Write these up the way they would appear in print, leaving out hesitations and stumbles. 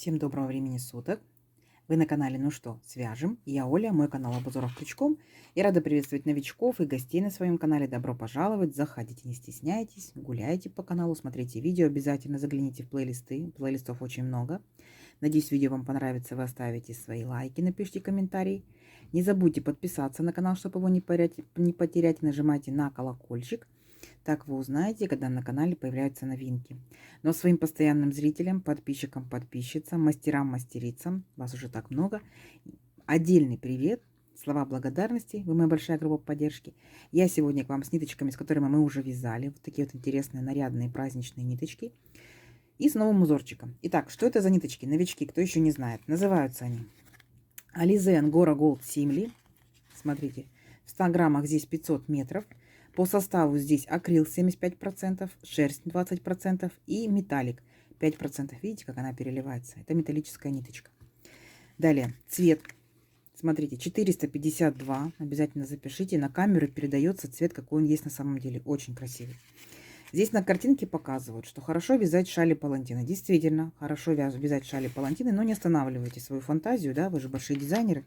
Всем доброго времени суток! Вы на канале «Ну что, свяжем?» Я Оля, мой канал об узорах крючком. Я рада приветствовать новичков и гостей на своем канале. Добро пожаловать! Заходите, не стесняйтесь, гуляйте по каналу, смотрите видео. Обязательно загляните в плейлисты. Плейлистов очень много. Надеюсь, видео вам понравится. Вы оставите свои лайки, напишите комментарии. Не забудьте подписаться на канал, чтобы его не потерять. Нажимайте на колокольчик. Так вы узнаете, когда на канале появляются новинки. Но своим постоянным зрителям, подписчикам, подписчицам, мастерам, мастерицам, вас уже так много, отдельный привет, слова благодарности, вы моя большая группа поддержки. Я сегодня к вам с ниточками, с которыми мы уже вязали, вот такие вот интересные нарядные праздничные ниточки, и с новым узорчиком. Итак, что это за ниточки? Новички, кто еще не знает, называются они Alize Angora Gold Simli. Смотрите, в 100 граммах здесь 500 метров. По составу здесь акрил 75%, шерсть 20% и металлик 5%. Видите, как она переливается? Это металлическая ниточка. Далее, цвет. Смотрите, 452. Обязательно запишите. На камеру передается цвет, какой он есть на самом деле. Очень красивый. Здесь на картинке показывают, что хорошо вязать шали-палантины. Действительно, хорошо вязать шали-палантины, но не останавливайте свою фантазию, да, вы же большие дизайнеры.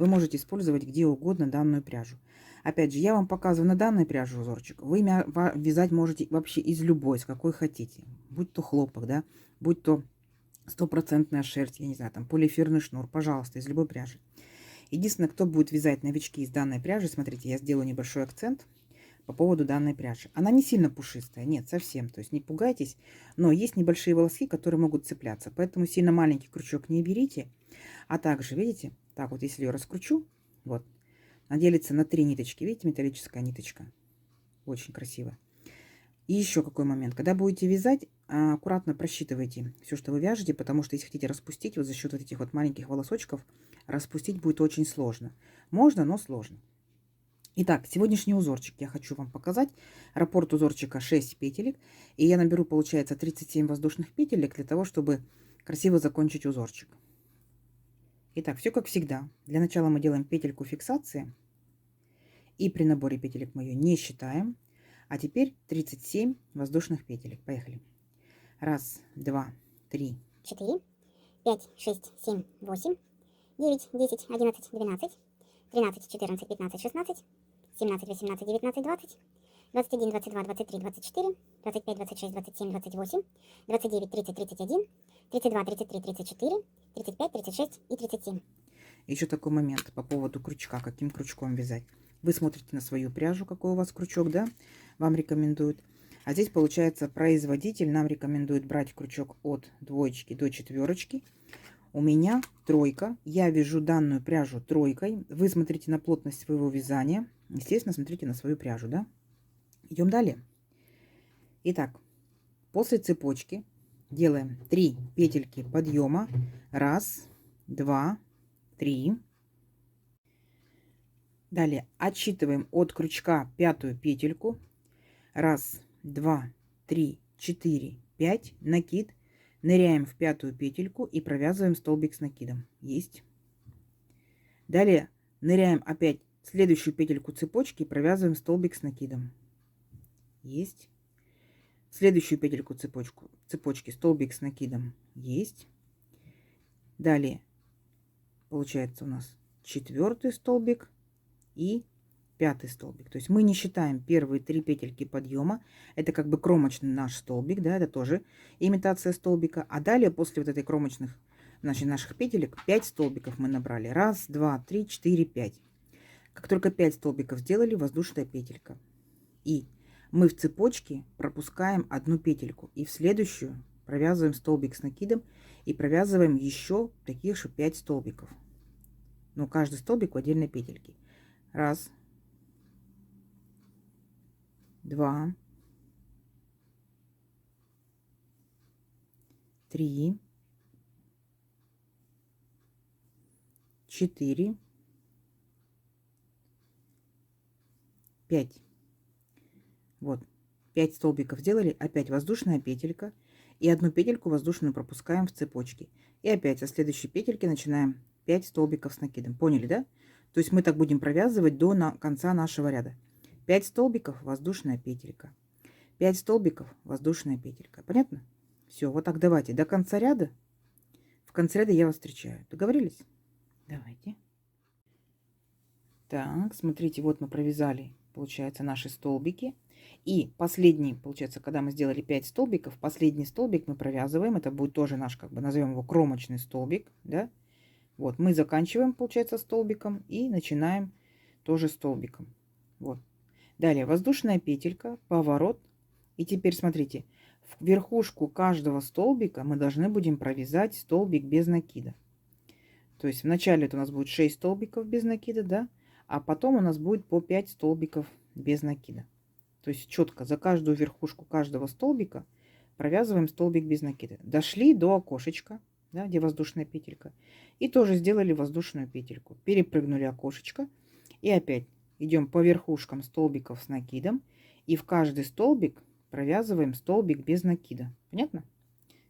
Вы можете использовать где угодно данную пряжу. Опять же, я вам показываю на данной пряже узорчик. Вы вязать можете вообще из любой, с какой хотите. Будь то хлопок, да, будь то стопроцентная шерсть, я не знаю, там полиэфирный шнур, пожалуйста, из любой пряжи. Единственное, кто будет вязать новички из данной пряжи, смотрите, я сделаю небольшой акцент по поводу данной пряжи. Она не сильно пушистая, нет, совсем, то есть не пугайтесь, но есть небольшие волоски, которые могут цепляться, поэтому сильно маленький крючок не берите. А также, видите, так вот, если ее раскручу, вот, она делится на 3 ниточки, видите, металлическая ниточка, очень красиво. И еще какой момент, когда будете вязать, аккуратно просчитывайте все, что вы вяжете, потому что если хотите распустить, вот за счет вот этих вот маленьких волосочков, распустить будет очень сложно. Можно, но сложно. Итак, сегодняшний узорчик я хочу вам показать. Раппорт узорчика 6 петелек. И я наберу, получается, 37 воздушных петелек для того, чтобы красиво закончить узорчик. Итак, все как всегда. Для начала мы делаем петельку фиксации. И при наборе петелек мы ее не считаем. А теперь 37 воздушных петелек. Поехали. 1, 2, 3, 4, 5, 6, 7, 8, 9, 10, 11, 12, 13, 14, 15, 16, 17, 18, 19, 20, 21, 22, 23, 24, 25, 26, 27, 28, 29, 30, 31, 32, 33, 34, 35, 36 и 37. Еще такой момент по поводу крючка. Каким крючком вязать? Вы смотрите на свою пряжу, какой у вас крючок, да? Вам рекомендуют. А здесь, получается, производитель нам рекомендует брать крючок от 2 до 4. У меня 3. Я вяжу данную пряжу 3. Вы смотрите на плотность своего вязания. Естественно, смотрите на свою пряжу, да? Идем далее. Итак, после цепочки делаем 3 петельки подъема. 1, 2, 3. Далее отсчитываем от крючка 5 петельку. 1, 2, 3, 4, 5. Накид. Ныряем в 5 петельку и провязываем столбик с накидом. Есть. Далее ныряем опять в следующую петельку цепочки и провязываем столбик с накидом. Есть. В следующую петельку цепочки столбик с накидом. Есть. Далее получается у нас 4 столбик и 5 столбик. То есть мы не считаем первые 3 петельки подъема. Это как бы кромочный наш столбик, да, это тоже имитация столбика. А далее после вот этой кромочных, значит, наших петелек 5 столбиков мы набрали. 1, 2, 3, 4, 5. Как только 5 столбиков сделали, воздушная петелька. И мы в цепочке пропускаем 1 петельку. И в следующую провязываем столбик с накидом и провязываем еще таких же 5 столбиков. Но каждый столбик в отдельной петельке. 1, 2, 3, 4, 5. Вот, 5 столбиков сделали, опять воздушная петелька и 1 петельку воздушную пропускаем в цепочке. И опять со следующей петельки начинаем 5 столбиков с накидом. Поняли, да? То есть мы так будем провязывать до конца нашего ряда. 5 столбиков, воздушная петелька. 5 столбиков, воздушная петелька. Понятно? Все, вот так давайте до конца ряда. конце ряда я вас встречаю. Договорились? Давайте. Так, смотрите, вот мы провязали, получается, наши столбики. И последний, получается, когда мы сделали 5 столбиков, последний столбик мы провязываем. Это будет тоже наш, как бы назовем его кромочный столбик, да. Вот, мы заканчиваем, получается, столбиком и начинаем тоже столбиком. Вот. Далее воздушная петелька, поворот. И теперь смотрите, в верхушку каждого столбика мы должны будем провязать столбик без накида. То есть вначале это у нас будет 6 столбиков без накида, да, а потом у нас будет по 5 столбиков без накида. То есть четко за каждую верхушку каждого столбика провязываем столбик без накида. Дошли до окошечка, да, где воздушная петелька, и тоже сделали воздушную петельку. Перепрыгнули окошечко и опять идем по верхушкам столбиков с накидом и в каждый столбик провязываем столбик без накида. Понятно?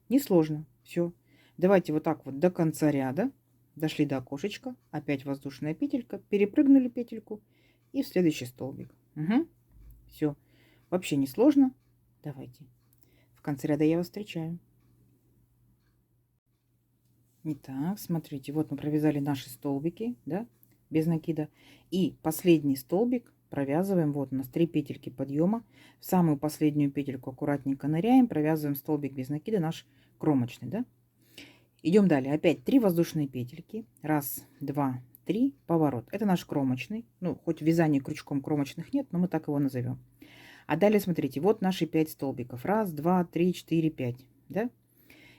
Несложно. Все. Давайте вот так вот до конца ряда. Дошли до окошечка, опять воздушная петелька, перепрыгнули петельку и в следующий столбик. Угу. Все. Вообще не сложно. Давайте. В конце ряда я вас встречаю. Итак, смотрите, вот мы провязали наши столбики, да, без накида. И последний столбик провязываем, вот у нас 3 петельки подъема. В самую последнюю петельку аккуратненько ныряем, провязываем столбик без накида, наш кромочный, да. Идем далее. Опять 3 воздушные петельки. Раз, два, три. Поворот. Это наш кромочный. Ну, хоть в вязании крючком кромочных нет, но мы так его назовем. А далее, смотрите, вот наши 5 столбиков. Раз, два, три, четыре, 5. Да?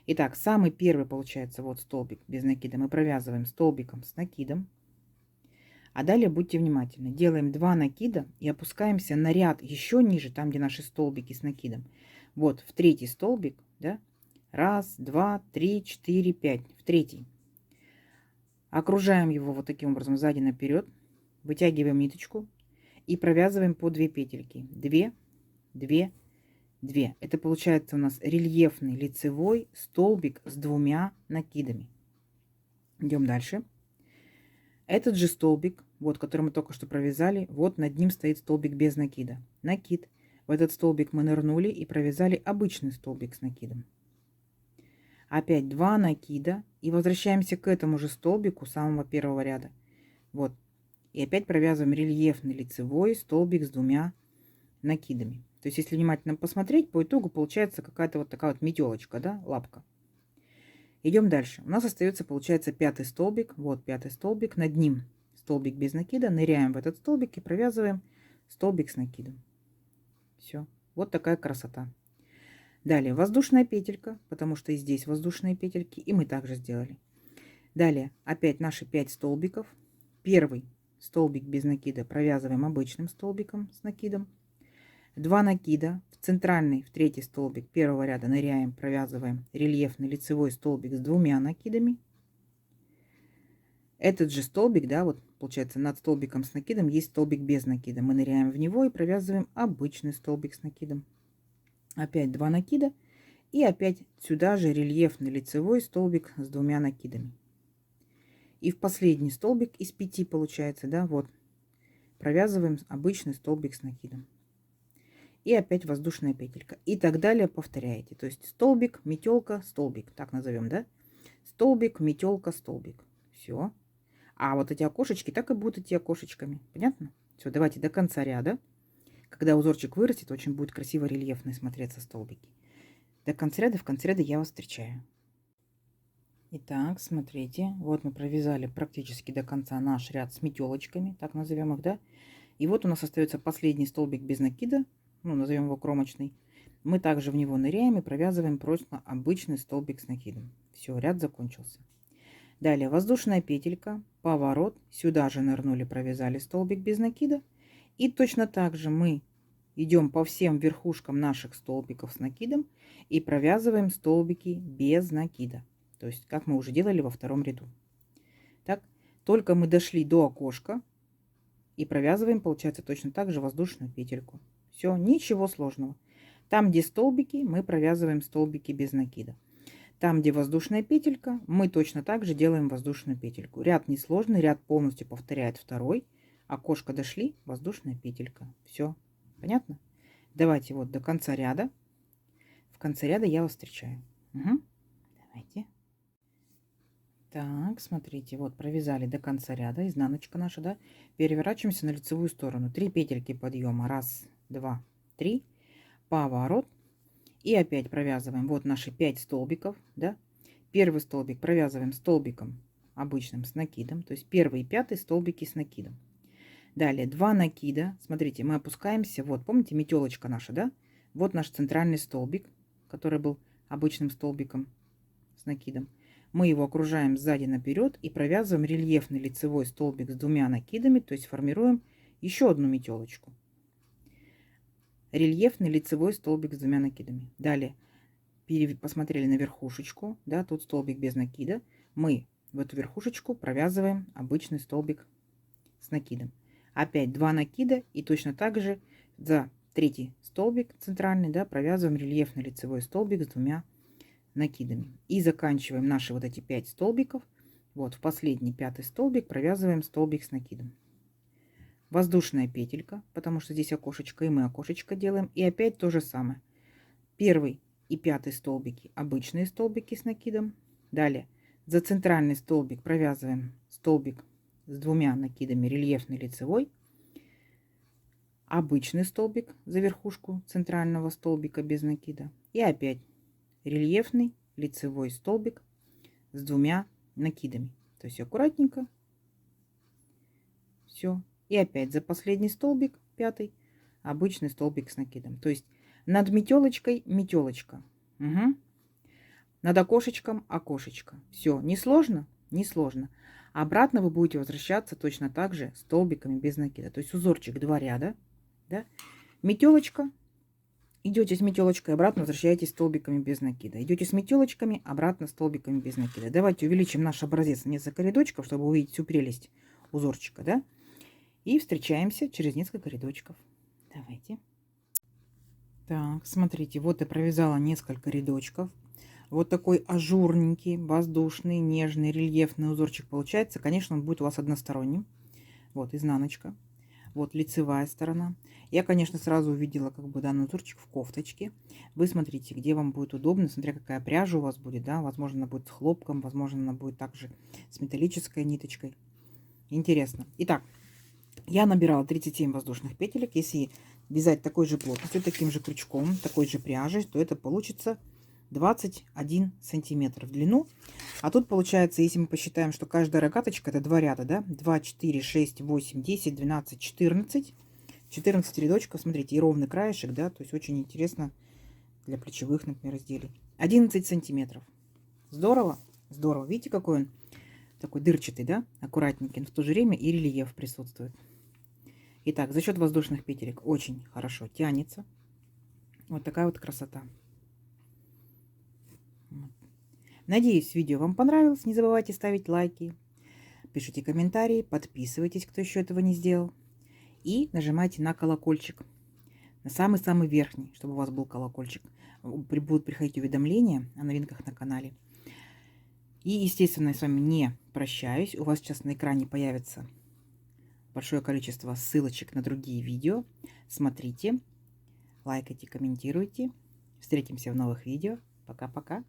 Итак, самый первый получается вот столбик без накида. Мы провязываем столбиком с накидом. А далее будьте внимательны. Делаем 2 накида и опускаемся на ряд еще ниже, там, где наши столбики с накидом. Вот в третий столбик, да? Раз, два, три, четыре, 5. В третий. Окружаем его вот таким образом сзади наперед. Вытягиваем ниточку и провязываем по 2 петельки. 2, 2, 2. Это получается у нас рельефный лицевой столбик с 2 накидами. Идем дальше. Этот же столбик, вот, который мы только что провязали, вот над ним стоит столбик без накида. Накид. В этот столбик мы нырнули и провязали обычный столбик с накидом. Опять 2 накида и возвращаемся к этому же столбику самого первого ряда. Вот. И опять провязываем рельефный лицевой столбик с 2 накидами. То есть, если внимательно посмотреть, по итогу получается какая-то вот такая вот метелочка, да, лапка. Идем дальше. У нас остается, получается, 5 столбик. Вот 5 столбик. Над ним столбик без накида. Ныряем в этот столбик и провязываем столбик с накидом. Все. Вот такая красота. Далее воздушная петелька, потому что и здесь воздушные петельки, и мы также сделали. Далее опять наши 5 столбиков. Первый столбик без накида провязываем обычным столбиком с накидом. 2 накида в центральный, в третий столбик первого ряда ныряем, провязываем рельефный лицевой столбик с 2 накидами. Этот же столбик, да, вот получается над столбиком с накидом есть столбик без накида. Мы ныряем в него и провязываем обычный столбик с накидом. Опять 2 накида и опять сюда же рельефный лицевой столбик с 2 накидами. И в последний столбик из 5 получается, да, вот провязываем обычный столбик с накидом. И опять воздушная петелька. И так далее повторяете. То есть столбик, метелка, столбик. Так назовем, да? Столбик, метелка, столбик. Все. А вот эти окошечки так и будут идти окошечками. Понятно? Все, давайте до конца ряда. Когда узорчик вырастет, очень будет красиво рельефно смотреться столбики. До конца ряда, в конце ряда я вас встречаю. Итак, смотрите. Вот мы провязали практически до конца наш ряд с метелочками. Так назовем их, да? И вот у нас остается последний столбик без накида. Ну, назовем его кромочный. Мы также в него ныряем и провязываем просто обычный столбик с накидом. Все, ряд закончился. Далее воздушная петелька, поворот. Сюда же нырнули, провязали столбик без накида. И точно так же мы идем по всем верхушкам наших столбиков с накидом и провязываем столбики без накида. То есть, как мы уже делали во втором ряду. Так, только мы дошли до окошка и провязываем, получается, точно так же воздушную петельку. Все, ничего сложного. Там, где столбики, мы провязываем столбики без накида. Там, где воздушная петелька, мы точно так же делаем воздушную петельку. Ряд несложный, ряд полностью повторяет второй. Окошко дошли, воздушная петелька. Все, понятно? Давайте вот до конца ряда. В конце ряда я вас встречаю. Угу. Давайте. Так, смотрите, вот провязали до конца ряда, изнаночка наша, да. Переворачиваемся на лицевую сторону. 3 петельки подъема. Раз, два, три. Поворот. И опять провязываем. Вот наши 5 столбиков, да. Первый столбик провязываем столбиком обычным с накидом. То есть первый и пятый столбики с накидом. Далее 2 накида. Смотрите, мы опускаемся. Вот, помните, метелочка наша, да? Вот наш центральный столбик, который был обычным столбиком с накидом. Мы его окружаем сзади наперед и провязываем рельефный лицевой столбик с 2 накидами, то есть формируем еще одну метелочку. Рельефный лицевой столбик с 2 накидами. Далее посмотрели на верхушечку, да, тут столбик без накида. Мы в эту верхушечку провязываем обычный столбик с накидом. Опять 2 накида и точно так же за третий столбик центральный, да, провязываем рельефный лицевой столбик с 2 накидами. И заканчиваем наши вот эти 5 столбиков. Вот в последний 5-й столбик провязываем столбик с накидом. Воздушная петелька, потому что здесь окошечко, и мы окошечко делаем. И опять то же самое. Первый и 5-й столбики обычные столбики с накидом. Далее за центральный столбик провязываем столбик с 2 накидами, рельефный лицевой. Обычный столбик за верхушку центрального столбика без накида. И опять рельефный лицевой столбик с 2 накидами. То есть аккуратненько. Все. И опять за последний столбик, 5-й, обычный столбик с накидом. То есть над метелочкой метелочка. Угу. Над окошечком окошечко. Все. Не сложно? Не сложно. Обратно вы будете возвращаться точно так же столбиками без накида. То есть узорчик 2 ряда. Да? Метелочка. Идете с метелочкой, обратно возвращаетесь столбиками без накида. Идете с метелочками, обратно столбиками без накида. Давайте увеличим наш образец на несколько рядочков, чтобы увидеть всю прелесть узорчика, да? И встречаемся через несколько рядочков. Давайте. Так, смотрите, вот я провязала несколько рядочков. Вот такой ажурненький, воздушный, нежный, рельефный узорчик получается. Конечно, он будет у вас односторонним. Вот изнаночка. Вот лицевая сторона. Я, конечно, сразу увидела как бы данный узорчик в кофточке. Вы смотрите, где вам будет удобно, смотря какая пряжа у вас будет, да. Возможно, она будет с хлопком, возможно, она будет также с металлической ниточкой. Интересно. Итак, я набирала 37 воздушных петелек. Если вязать такой же плотностью, таким же крючком, такой же пряжей, то это получится 21 сантиметр в длину. А тут получается, если мы посчитаем, что каждая рогаточка это 2 ряда, да, 2, 4, 6, 8, 10, 12, 14. 14 рядочков, смотрите, и ровный краешек, да, то есть очень интересно для плечевых, например, изделий. 11 сантиметров. Здорово? Здорово. Видите, какой он такой дырчатый, да, аккуратненький, но в то же время и рельеф присутствует. Итак, за счет воздушных петелек очень хорошо тянется. Вот такая вот красота. Надеюсь, видео вам понравилось. Не забывайте ставить лайки, пишите комментарии, подписывайтесь, кто еще этого не сделал. И нажимайте на колокольчик, на самый-самый верхний, чтобы у вас был колокольчик. Будут приходить уведомления о новинках на канале. И, естественно, я с вами не прощаюсь. У вас сейчас на экране появится большое количество ссылочек на другие видео. Смотрите, лайкайте, комментируйте. Встретимся в новых видео. Пока-пока.